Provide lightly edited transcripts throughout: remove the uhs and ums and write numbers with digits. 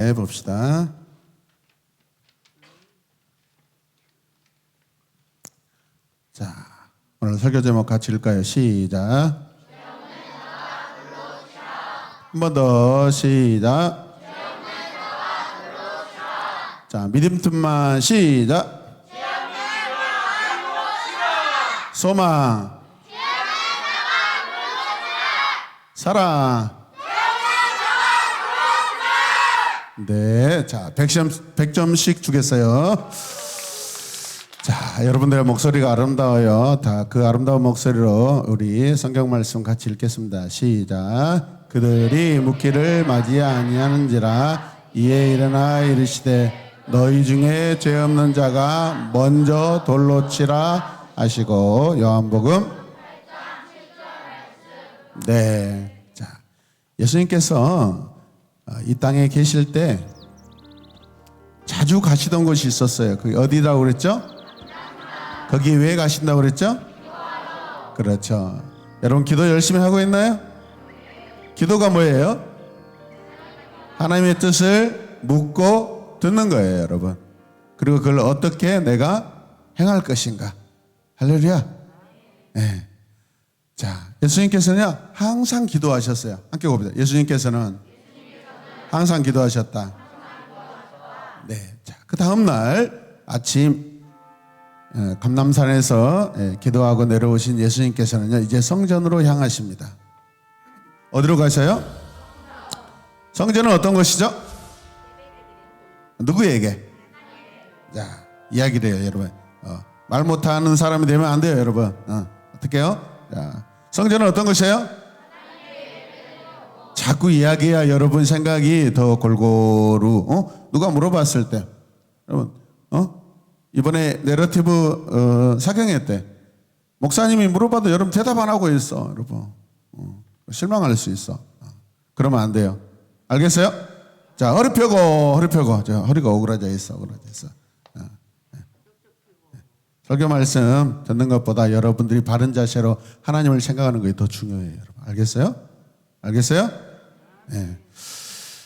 해봅시다. 자, 오늘 설교 제목 같이 읽을까요? 시작. 한 번 더 시작. 자, 믿음틈만 시작. 소망, 사랑. 네, 자, 100점씩 주겠어요. 자, 여러분들의 목소리가 아름다워요. 다 그 아름다운 목소리로 우리 성경 말씀 같이 읽겠습니다. 시작. 그들이 묻기를 맞이 아니하는지라 이에 일어나 이르시되 너희 중에 죄 없는 자가 먼저 돌로 치라 하시고. 요한복음. 네, 자, 예수님께서 이 땅에 계실 때 자주 가시던 곳이 있었어요. 그게 어디라고 그랬죠? 거기 왜 가신다고 그랬죠? 그렇죠. 여러분 기도 열심히 하고 있나요? 기도가 뭐예요? 하나님의 뜻을 묻고 듣는 거예요, 여러분. 그리고 그걸 어떻게 내가 행할 것인가. 할렐루야. 네. 자, 예수님께서는요 항상 기도하셨어요. 함께 봅니다. 예수님께서는 항상 기도하셨다. 네. 자, 그 다음 날 아침 감람산에서 기도하고 내려오신 예수님께서는요 이제 성전으로 향하십니다. 어디로 가셔요? 성전은 어떤 것이죠? 누구에게? 자, 이야기를 해요, 여러분. 말 못하는 사람이 되면 안 돼요, 여러분. 어떻게 해요? 자, 성전은 어떤 것이에요? 자꾸 이야기해야 여러분 생각이 더 골고루. 누가 물어봤을 때, 여러분, 이번에 내러티브 사경회 때 목사님이 물어봐도 여러분 대답 안 하고 있어, 여러분. 실망할 수 있어. 그러면 안 돼요. 알겠어요? 자, 허리 펴고. 저 허리가 오그라져 있어. 설교 말씀 듣는 것보다 여러분들이 바른 자세로 하나님을 생각하는 것이 더 중요해요, 여러분. 알겠어요? 네.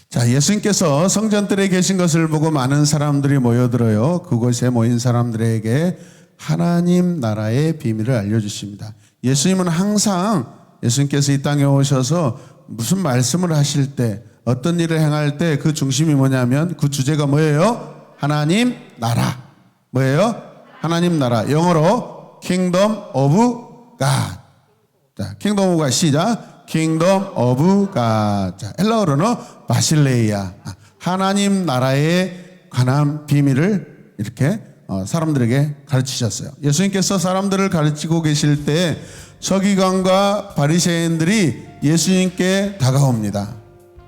자, 예수님께서 성전들에 계신 것을 보고 많은 사람들이 모여들어요. 그곳에 모인 사람들에게 하나님 나라의 비밀을 알려주십니다. 예수님은 항상 예수님께서 이 땅에 오셔서 무슨 말씀을 하실 때, 어떤 일을 행할 때 그 중심이 뭐냐면 그 주제가 뭐예요? 하나님 나라. 뭐예요? 하나님 나라. 영어로 Kingdom of God. 자, Kingdom of God 시작. Kingdom of God. 자, 헬라어로는 바실레이아. 하나님 나라에 관한 비밀을 이렇게 사람들에게 가르치셨어요. 예수님께서 사람들을 가르치고 계실 때 서기관과 바리새인들이 예수님께 다가옵니다.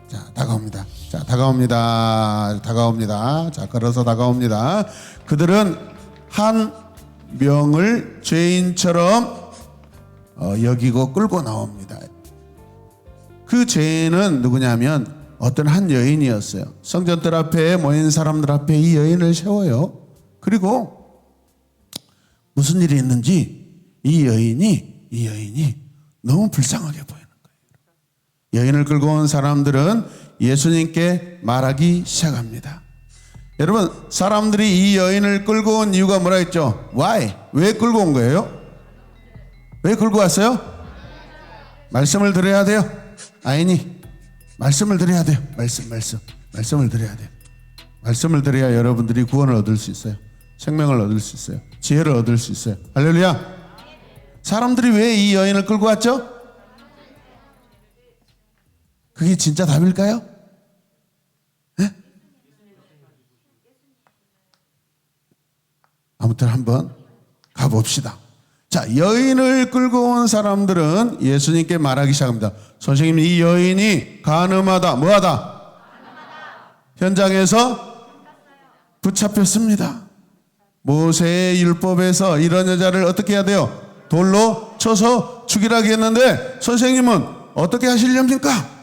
자, 다가옵니다. 자, 걸어서 다가옵니다. 그들은 한 명을 죄인처럼 여기고 끌고 나옵니다. 그 죄인은 누구냐면 어떤 한 여인이었어요. 성전들 앞에 모인 사람들 앞에 이 여인을 세워요. 그리고 무슨 일이 있는지 이 여인이 너무 불쌍하게 보이는 거예요. 여인을 끌고 온 사람들은 예수님께 말하기 시작합니다. 여러분, 사람들이 이 여인을 끌고 온 이유가 뭐라 했죠? Why? 왜 끌고 온 거예요? 왜 끌고 왔어요? 말씀을 드려야 돼요. 아니니, 말씀을 드려야 돼요. 말씀을 드려야 돼요. 말씀을 드려야 여러분들이 구원을 얻을 수 있어요. 생명을 얻을 수 있어요. 지혜를 얻을 수 있어요. 할렐루야. 사람들이 왜 이 여인을 끌고 왔죠? 그게 진짜 답일까요? 네? 아무튼 한번 가봅시다. 자, 여인을 끌고 온 사람들은 예수님께 말하기 시작합니다. 선생님, 이 여인이 간음하다. 뭐하다? 현장에서 붙잡혔습니다. 모세의 율법에서 이런 여자를 어떻게 해야 돼요? 돌로 쳐서 죽이라고 했는데 선생님은 어떻게 하시렵니까?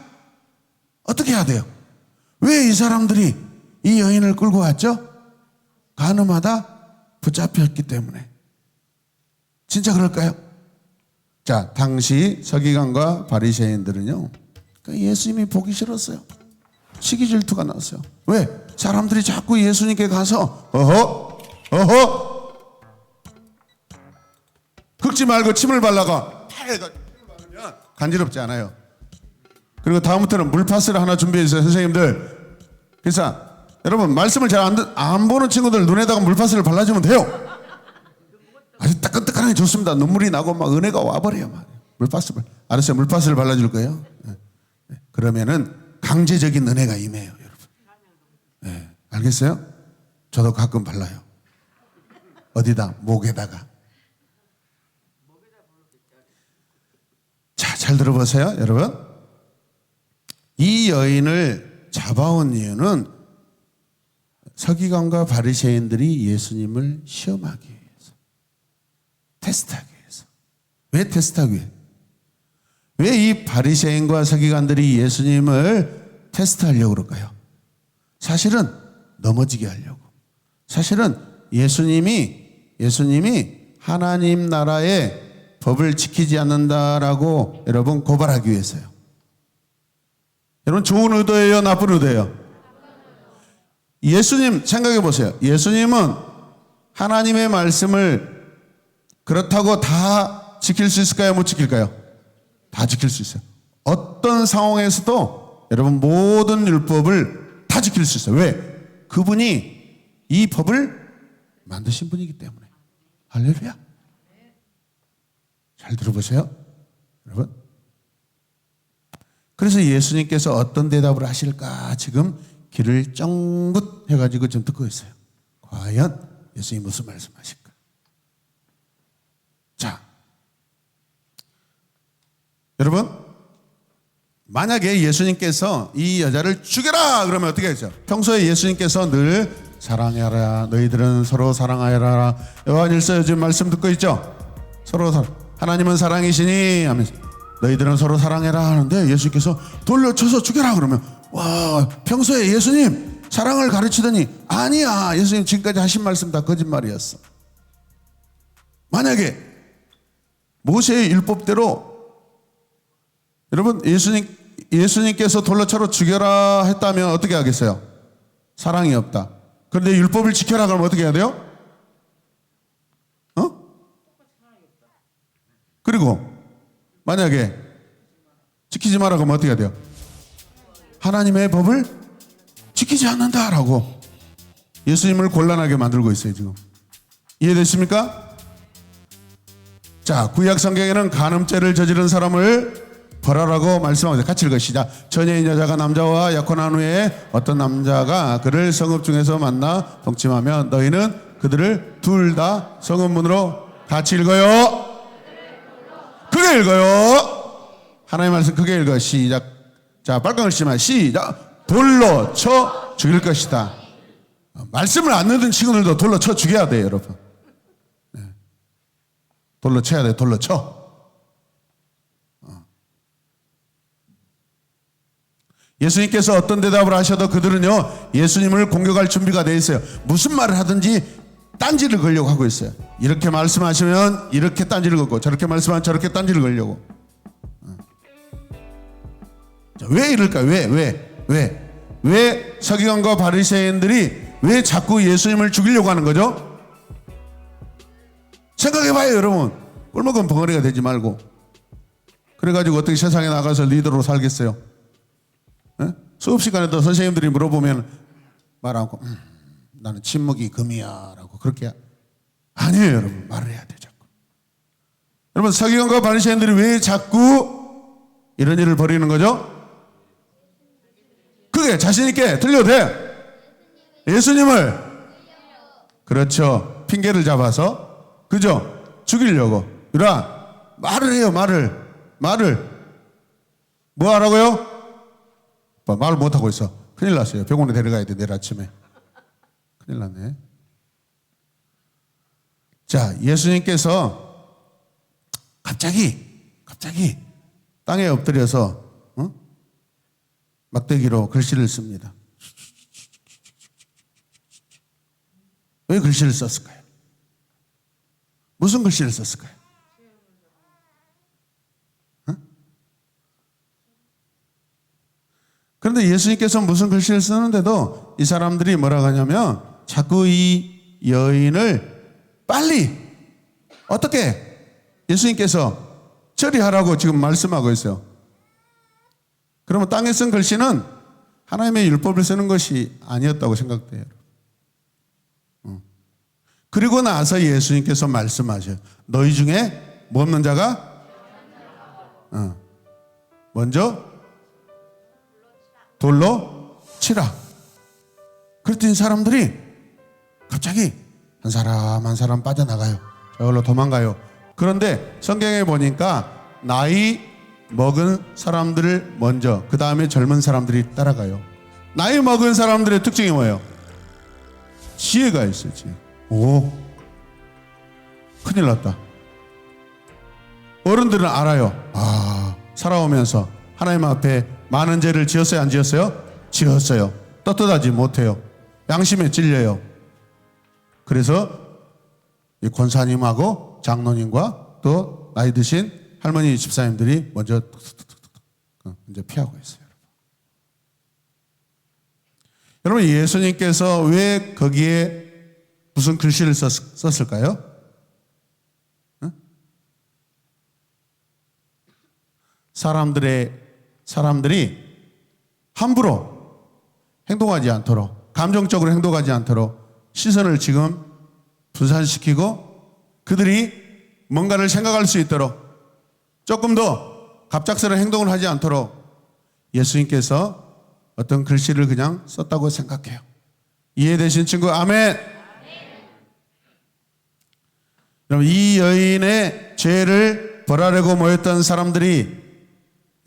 어떻게 해야 돼요? 왜 이 사람들이 이 여인을 끌고 왔죠? 간음하다 붙잡혔기 때문에. 진짜 그럴까요? 자, 당시 서기관과 바리새인들은요, 예수님이 보기 싫었어요. 시기 질투가 났어요. 왜? 사람들이 자꾸 예수님께 가서 어허 긁지 말고 침을 발라가 간지럽지 않아요. 그리고 다음부터는 물파스를 하나 준비해 주세요, 선생님들. 그래서 여러분 말씀을 잘 안 보는 친구들 눈에다가 물파스를 발라주면 돼요. 아주 따끈따끈하게 좋습니다. 눈물이 나고 막 은혜가 와버려요. 막. 물파스를 알았어요. 물파스를 발라줄 거예요. 네. 그러면은 강제적인 은혜가 임해요, 여러분. 네. 알겠어요? 저도 가끔 발라요. 어디다? 목에다가. 자, 잘 들어보세요, 여러분. 이 여인을 잡아온 이유는 서기관과 바리새인들이 예수님을 시험하기 위해서, 테스트하기 위해서. 왜 테스트하기 위해? 왜 이 바리새인과 서기관들이 예수님을 테스트하려고 그럴까요? 사실은 넘어지게 하려고. 사실은 예수님이 하나님 나라의 법을 지키지 않는다라고 여러분 고발하기 위해서요. 여러분 좋은 의도예요, 나쁜 의도예요? 예수님 생각해 보세요. 예수님은 하나님의 말씀을 그렇다고 다 지킬 수 있을까요? 못 지킬까요? 다 지킬 수 있어요. 어떤 상황에서도 여러분 모든 율법을 다 지킬 수 있어요. 왜? 그분이 이 법을 만드신 분이기 때문에. 할렐루야. 잘 들어보세요, 여러분. 그래서 예수님께서 어떤 대답을 하실까 지금 귀를 쫑긋 해가지고 지금 듣고 있어요. 과연 예수님이 무슨 말씀하실까? 자, 여러분, 만약에 예수님께서 이 여자를 죽여라 그러면 어떻게 하죠? 평소에 예수님께서 늘 사랑해라, 너희들은 서로 사랑하여라. 요한일서 요즘 말씀 듣고 있죠? 서로 하나님은 사랑이시니 하면서 너희들은 서로 사랑해라 하는데 예수님께서 돌려쳐서 죽여라 그러면 와, 평소에 예수님 사랑을 가르치더니 아니야, 예수님 지금까지 하신 말씀 다 거짓말이었어. 만약에 모세의 율법대로 여러분 예수님께서 돌려쳐서 죽여라 했다면 어떻게 하겠어요? 사랑이 없다. 그런데 율법을 지켜라 그러면 어떻게 해야 돼요? 그리고 만약에 지키지 마라 그러면 어떻게 해야 돼요? 하나님의 법을 지키지 않는다라고 예수님을 곤란하게 만들고 있어요, 지금. 이해되십니까? 자, 구약 성경에는 간음죄를 저지른 사람을 벌하라고 말씀하고 같이 읽으시자. 전여인 여자가 남자와 약혼한 후에 어떤 남자가 그를 성읍 중에서 만나 동침하면 너희는 그들을 둘 다 성읍문으로 같이 읽어요. 크게 읽어요. 하나님 말씀 크게 읽어. 시작. 자, 빨간 글씨만 시작. 돌로 쳐 죽일 것이다. 말씀을 안 듣는 친구들도 돌로 쳐 죽여야 돼요, 여러분. 네. 돌로 쳐야 돼. 돌로 쳐. 예수님께서 어떤 대답을 하셔도 그들은요 예수님을 공격할 준비가 되어 있어요. 무슨 말을 하든지 딴지를 걸려고 하고 있어요. 이렇게 말씀하시면 이렇게 딴지를 걸고, 저렇게 말씀하면 저렇게 딴지를 걸려고. 자, 왜 이럴까요? 왜 서기관과 바리새인들이 왜 자꾸 예수님을 죽이려고 하는 거죠? 생각해봐요, 여러분. 꿀먹은 벙어리가 되지 말고. 그래가지고 어떻게 세상에 나가서 리더로 살겠어요? 네? 수업 시간에도 선생님들이 물어보면 말 않고 나는 침묵이 금이야 라고 그렇게 아니에요, 여러분. 말을 해야 돼, 자꾸. 여러분, 서기관과 바리새인들이 왜 자꾸 이런 일을 벌이는 거죠? 그게 자신 있게 들려도 돼. 예수님을, 그렇죠, 핑계를 잡아서, 그죠, 죽이려고. 이라 말을 해요. 말을 뭐 하라고요? 말을 못하고 있어. 큰일 났어요. 병원에 데려가야 돼, 내일 아침에. 큰일 났네. 자, 예수님께서 갑자기 땅에 엎드려서 막대기로 글씨를 씁니다. 왜 글씨를 썼을까요? 무슨 글씨를 썼을까요? 그런데 예수님께서 무슨 글씨를 쓰는데도 이 사람들이 뭐라고 하냐면 자꾸 이 여인을 빨리 어떻게 예수님께서 처리하라고 지금 말씀하고 있어요. 그러면 땅에 쓴 글씨는 하나님의 율법을 쓰는 것이 아니었다고 생각돼요. 그리고 나서 예수님께서 말씀하셔요. 너희 중에 뭐 없는 자가 먼저 돌로 치라. 그랬더니 사람들이 갑자기 한 사람 한 사람 빠져나가요. 저걸로 도망가요. 그런데 성경에 보니까 나이 먹은 사람들을 먼저, 그 다음에 젊은 사람들이 따라가요. 나이 먹은 사람들의 특징이 뭐예요? 지혜가 있어요. 지혜. 오, 큰일 났다. 어른들은 알아요. 살아오면서 하나님 앞에 많은 죄를 지었어요, 안 지었어요? 지었어요. 떳떳하지 못해요. 양심에 찔려요. 그래서 이 권사님하고 장로님과 또 나이 드신 할머니 집사님들이 먼저 이제 피하고 있어요. 여러분, 예수님께서 왜 거기에 무슨 글씨를 썼을까요? 사람들이 함부로 행동하지 않도록, 감정적으로 행동하지 않도록 시선을 지금 분산시키고 그들이 뭔가를 생각할 수 있도록 조금 더 갑작스러운 행동을 하지 않도록 예수님께서 어떤 글씨를 그냥 썼다고 생각해요. 이해되신 친구 아멘. 여러분, 이 여인의 죄를 벌하려고 모였던 사람들이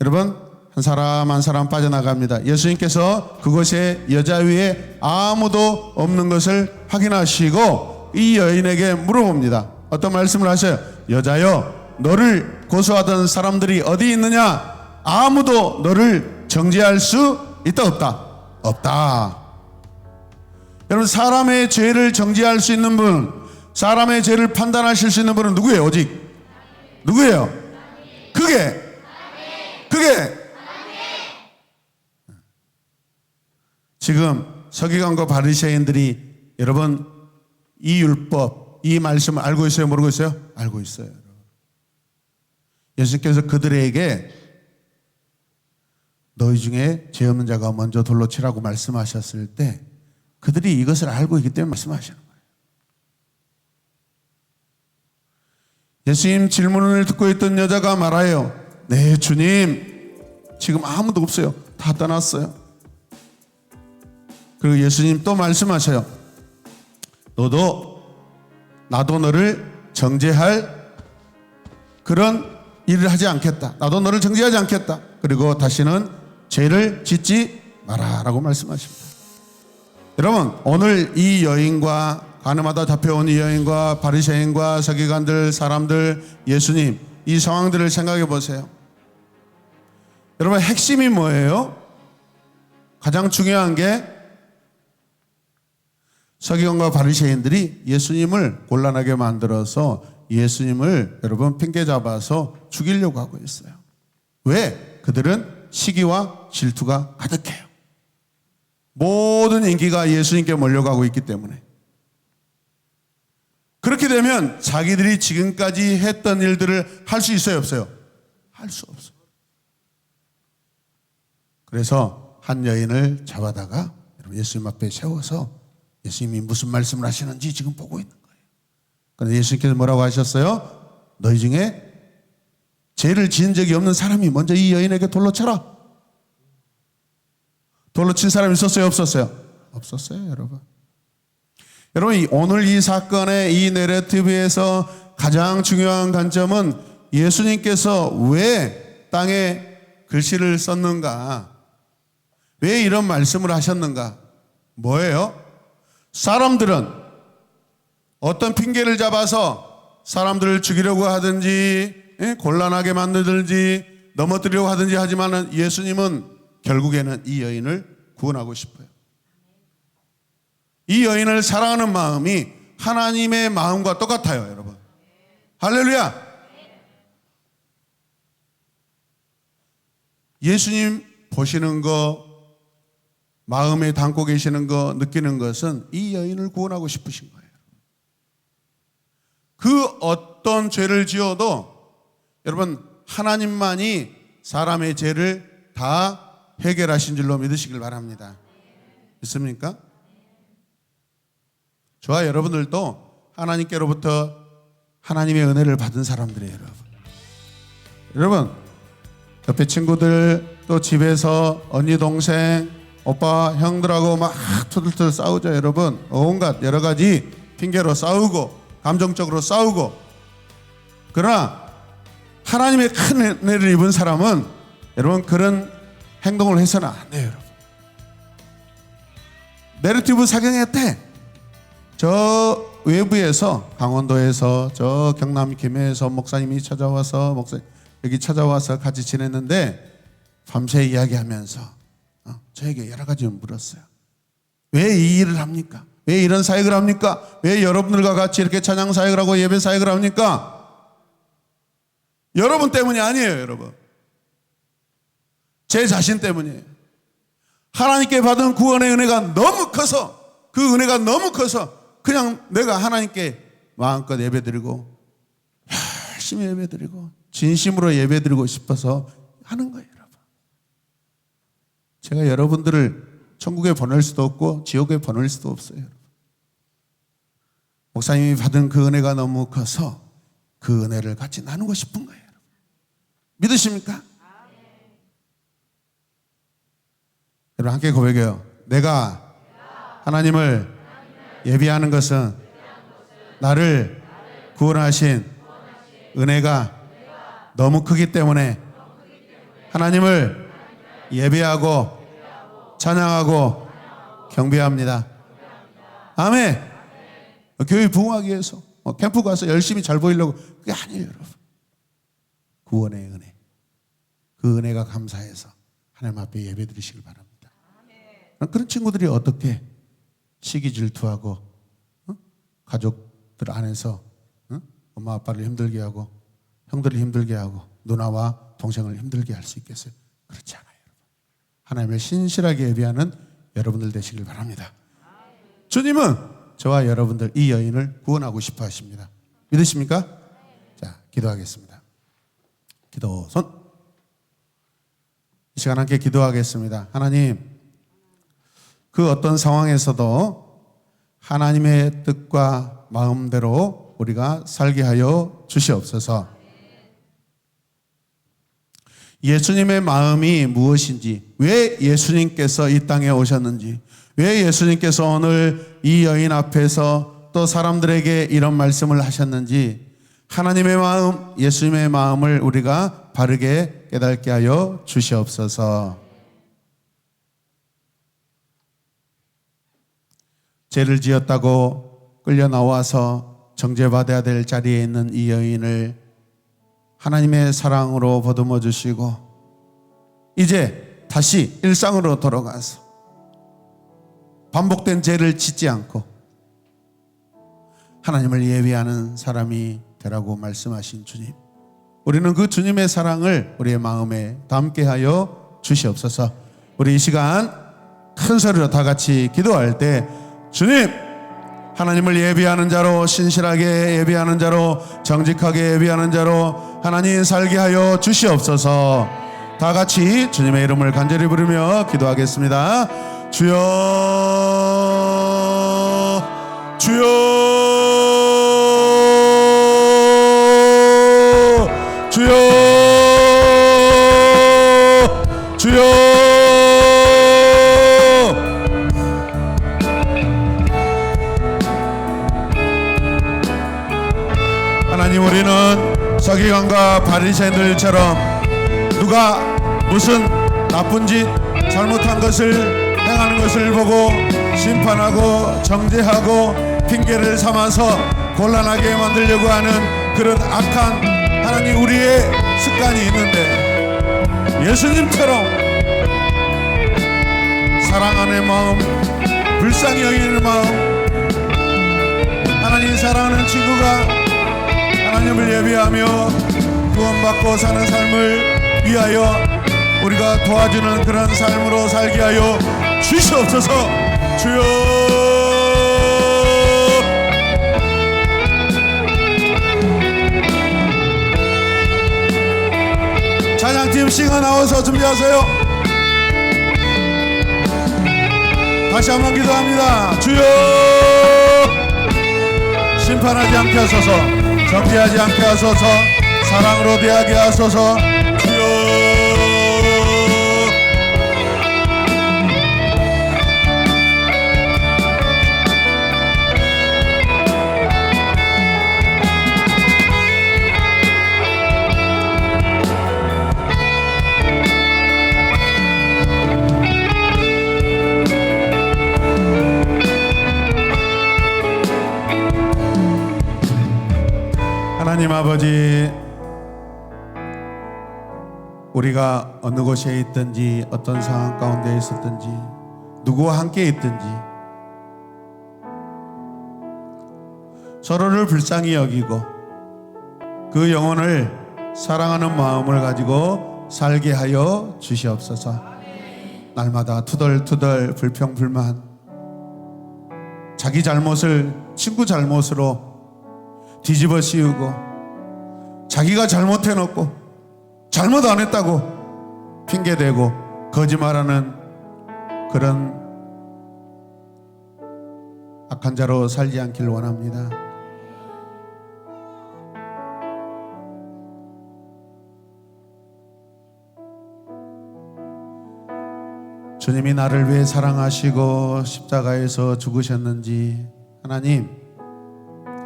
여러분 한 사람 한 사람 빠져나갑니다. 예수님께서 그곳에 여자 위에 아무도 없는 것을 확인하시고 이 여인에게 물어봅니다. 어떤 말씀을 하셔요? 여자여, 너를 고소하던 사람들이 어디 있느냐? 아무도 너를 정죄할 수 있다 없다? 없다. 여러분, 사람의 죄를 정죄할 수 있는 분, 사람의 죄를 판단하실 수 있는 분은 누구예요? 오직 누구예요? 그게 지금 서기관과 바리새인들이 여러분 이 율법, 이 말씀을 알고 있어요? 모르고 있어요? 알고 있어요. 예수님께서 그들에게 너희 중에 죄 없는 자가 먼저 돌로 치라고 말씀하셨을 때 그들이 이것을 알고 있기 때문에 말씀하시는 거예요. 예수님 질문을 듣고 있던 여자가 말해요. 네, 주님, 지금 아무도 없어요. 다 떠났어요. 그리고 예수님 또 말씀하셔요. 나도 너를 정죄할 그런 일을 하지 않겠다. 나도 너를 정죄하지 않겠다. 그리고 다시는 죄를 짓지 마라 라고 말씀하십니다. 여러분, 오늘 이 여인과 가늠하다 잡혀온 이 여인과 바리새인과 서기관들, 사람들, 예수님, 이 상황들을 생각해 보세요. 여러분, 핵심이 뭐예요? 가장 중요한 게 서기관과 바리새인들이 예수님을 곤란하게 만들어서 예수님을 여러분 핑계 잡아서 죽이려고 하고 있어요. 왜? 그들은 시기와 질투가 가득해요. 모든 인기가 예수님께 몰려가고 있기 때문에. 그렇게 되면 자기들이 지금까지 했던 일들을 할 수 있어요, 없어요? 할 수 없어요. 그래서 한 여인을 잡아다가 예수님 앞에 세워서 예수님이 무슨 말씀을 하시는지 지금 보고 있는 거예요. 그런데 예수님께서 뭐라고 하셨어요? 너희 중에 죄를 지은 적이 없는 사람이 먼저 이 여인에게 돌로 쳐라. 돌로 친 사람이 있었어요, 없었어요? 없었어요, 여러분. 여러분, 오늘 이 사건의 이 내러티브에서 가장 중요한 관점은 예수님께서 왜 땅에 글씨를 썼는가? 왜 이런 말씀을 하셨는가? 뭐예요? 사람들은 어떤 핑계를 잡아서 사람들을 죽이려고 하든지 곤란하게 만들든지 넘어뜨리려고 하든지 하지만 예수님은 결국에는 이 여인을 구원하고 싶어요. 이 여인을 사랑하는 마음이 하나님의 마음과 똑같아요, 여러분. 할렐루야. 예수님 보시는 거, 마음에 담고 계시는 거, 느끼는 것은 이 여인을 구원하고 싶으신 거예요. 그 어떤 죄를 지어도 여러분 하나님만이 사람의 죄를 다 해결하신 줄로 믿으시길 바랍니다. 믿습니까? 저와 여러분들도 하나님께로부터 하나님의 은혜를 받은 사람들이에요. 여러분 옆에 친구들 또 집에서 언니 동생 오빠 형들하고 막 투들투들 싸우죠. 여러분 온갖 여러 가지 핑계로 싸우고 감정적으로 싸우고, 그러나 하나님의 큰 은혜를 입은 사람은 여러분 그런 행동을 해서는 안 돼요. 여러분 내러티브 사경회 때 저 외부에서 강원도에서 저 경남 김해에서 목사님이 찾아와서 여기 찾아와서 같이 지냈는데 밤새 이야기하면서 저에게 여러 가지 물었어요. 왜 이 일을 합니까? 왜 이런 사역을 합니까? 왜 여러분들과 같이 이렇게 찬양 사역을 하고 예배 사역을 합니까? 여러분 때문이 아니에요. 여러분 제 자신 때문이에요. 하나님께 받은 구원의 은혜가 너무 커서, 그 은혜가 너무 커서 그냥 내가 하나님께 마음껏 예배드리고 열심히 예배드리고 진심으로 예배드리고 싶어서 하는 거예요. 여러분 제가 여러분들을 천국에 보낼 수도 없고 지옥에 보낼 수도 없어요. 목사님이 받은 그 은혜가 너무 커서 그 은혜를 같이 나누고 싶은 거예요. 여러분. 믿으십니까? 여러분 함께 고백해요. 내가 하나님을 예비하는 것은 나를 구원하신 은혜가 너무 크기 때문에 하나님을 예배하고 찬양하고 경배합니다. 아멘. 교회 부흥하기 위해서 캠프 가서 열심히 잘 보이려고, 그게 아니에요. 여러분 구원의 은혜, 그 은혜가 감사해서 하나님 앞에 예배 드리시길 바랍니다. 그런 친구들이 어떻게 시기 질투하고 가족들 안에서 엄마 아빠를 힘들게 하고 형들을 힘들게 하고 누나와 동생을 힘들게 할 수 있겠어요? 그렇지 않아요. 하나님을 신실하게 예배하는 여러분들 되시길 바랍니다. 주님은 저와 여러분들 이 여인을 구원하고 싶어 하십니다. 믿으십니까? 자, 기도하겠습니다. 기도 손. 이 시간 함께 기도하겠습니다. 하나님, 그 어떤 상황에서도 하나님의 뜻과 마음대로 우리가 살게 하여 주시옵소서. 예수님의 마음이 무엇인지, 왜 예수님께서 이 땅에 오셨는지, 왜 예수님께서 오늘 이 여인 앞에서 또 사람들에게 이런 말씀을 하셨는지, 하나님의 마음, 예수님의 마음을 우리가 바르게 깨닫게 하여 주시옵소서. 죄를 지었다고 끌려 나와서 정죄받아야 될 자리에 있는 이 여인을 하나님의 사랑으로 보듬어 주시고 이제 다시 일상으로 돌아가서 반복된 죄를 짓지 않고 하나님을 예배하는 사람이 되라고 말씀하신 주님, 우리는 그 주님의 사랑을 우리의 마음에 담게 하여 주시옵소서. 우리 이 시간 큰 소리로 다 같이 기도할 때 주님, 하나님을 예배하는 자로, 신실하게 예배하는 자로, 정직하게 예배하는 자로 하나님 살게 하여 주시옵소서. 다 같이 주님의 이름을 간절히 부르며 기도하겠습니다. 주여, 주여, 주여, 주여. 하나님, 우리는 서기관과 바리새인들처럼 누가 무슨 나쁜 짓, 잘못한 것을 행하는 것을 보고 심판하고 정죄하고 핑계를 삼아서 곤란하게 만들려고 하는 그런 악한 하나님 우리의 습관이 있는데, 예수님처럼 사랑하는 마음, 불쌍히 여기는 마음, 하나님 사랑하는 친구가 하나님을 예배하며 구원받고 사는 삶을 위하여 우리가 도와주는 그런 삶으로 살게 하여 주시옵소서. 주여. 찬양팀 싱어 나와서 준비하세요. 다시 한번 기도합니다. 주여. 심판하지 않게 하소서. 정죄하지 않게 하소서. 사랑으로 대하게 하소서. 주여. 하나님 아버지, 우리가 어느 곳에 있든지 어떤 상황 가운데 있었든지 누구와 함께 있든지 서로를 불쌍히 여기고 그 영혼을 사랑하는 마음을 가지고 살게 하여 주시옵소서. 날마다 투덜투덜 불평불만, 자기 잘못을 친구 잘못으로 뒤집어 씌우고 자기가 잘못해놓고 잘못 안 했다고 핑계대고 거짓말하는 그런 악한 자로 살지 않길 원합니다. 주님이 나를 왜 사랑하시고 십자가에서 죽으셨는지,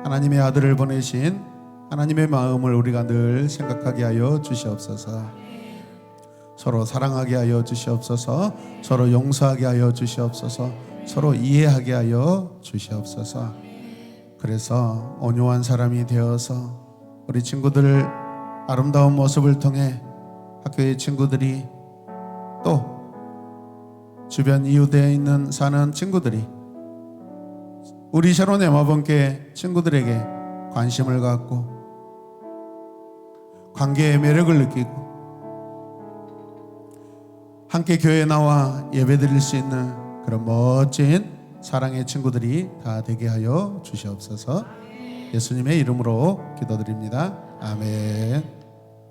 하나님의 아들을 보내신 하나님의 마음을 우리가 늘 생각하게 하여 주시옵소서. 서로 사랑하게 하여 주시옵소서. 서로 용서하게 하여 주시옵소서. 서로 이해하게 하여 주시옵소서. 그래서 온유한 사람이 되어서 우리 친구들 아름다운 모습을 통해 학교의 친구들이 또 주변 이웃에 있는 사는 친구들이 우리 샤론 엠마본교회 친구들에게 관심을 갖고 관계의 매력을 느끼고 함께 교회에 나와 예배드릴 수 있는 그런 멋진 사랑의 친구들이 다 되게 하여 주시옵소서. 예수님의 이름으로 기도드립니다. 아멘.